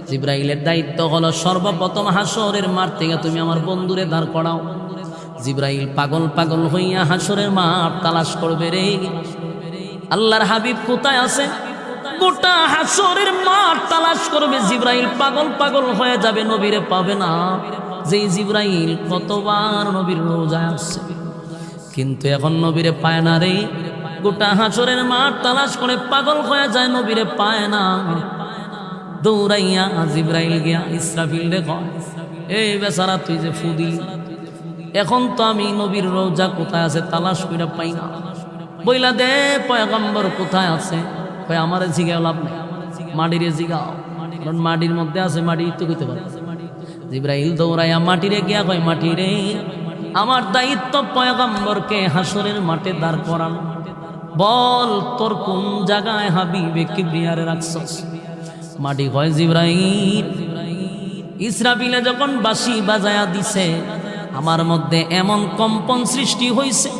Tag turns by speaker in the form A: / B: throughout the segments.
A: জিব্রাইলের দায়িত্ব হলো সর্বপ্রথম হাসরের মাঠ থেকে তুমি আমার বন্ধুরে দাঁড় করাও। জিব্রাইল পাগল পাগল হইয়া হাসরের মাঠ তালাশ করবে রে, আল্লাহর হাবিব কোথায় আছে। গোটা হাসরের মাঠ তালাশ করবে, জিব্রাইল পাগল পাগল হয়ে যাবে, নবীরে পাবে না। যেই জিব্রাইল কতবার নবীর রোজায় আসছে, কিন্তু এখন নবীরে পায় না রে। গোটা হাসরের মাঠ তালাশ করে পাগল হয়ে যায়, নবীরে পায় না। দৌড়াইয়া জিব্রাইল গিয়া ইসরাফিল রে কয়, এই বেচারা তুই যে ফু দিলি, এখন তো আমি নবীর রোজা কোথায় আছে তালাশ কইরা পাই না, বইলা দে পয়গম্বর কোথায় আছে। কয় আমারে জিগাও লাভ নেই, মাটিরে জিগাও, কারণ মাটির মধ্যে আছে, মাটি তো কইতে পারে। জিব্রাইল দৌড়াইয়া মাটিরে গিয়া কয়, মাটিরে আমার দায়িত্ব পয়গম্বরকে হাসরের মাঠে দাঁড় করানো, বল তোর কোন জায়গায় হাবিবে কিবরিয়ারে রাখছস। মাটি কয়, জিব্রাইল ইসরাফিলে যখন বাঁশি বাজায়া দিছে আমার মধ্যে এমন কম্পন সৃষ্টি হইছে,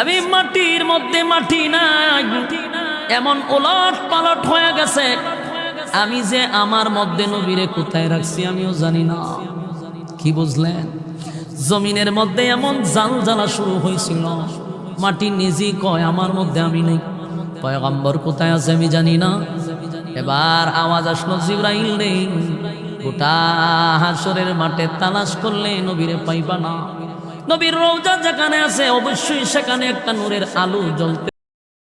A: আমি মাটির মধ্যে মাটি নাই, এমন ওলট পালট হয়ে গেছে, আমি যে আমার মধ্যে নবীরে কোথায় রাখছি আমিও জানি না। কি বুঝলেন? জমিনের মধ্যে এমন জাল জ্বালা শুরু হয়েছিল, মাটি নিজেই কয় আমার মধ্যে আমি নেই, পয়গম্বর কোথায় আছে আমি জানি না। এবার আওয়াজ আসলো, জিব্রাইল নেই, গোটা হাসরের মাঠে তালাশ করলে নবীরে পাইবা না। নবীর রওজা যেখানে আছে অবশ্যই সেখানে একটা নূরের আলো জ্বলতে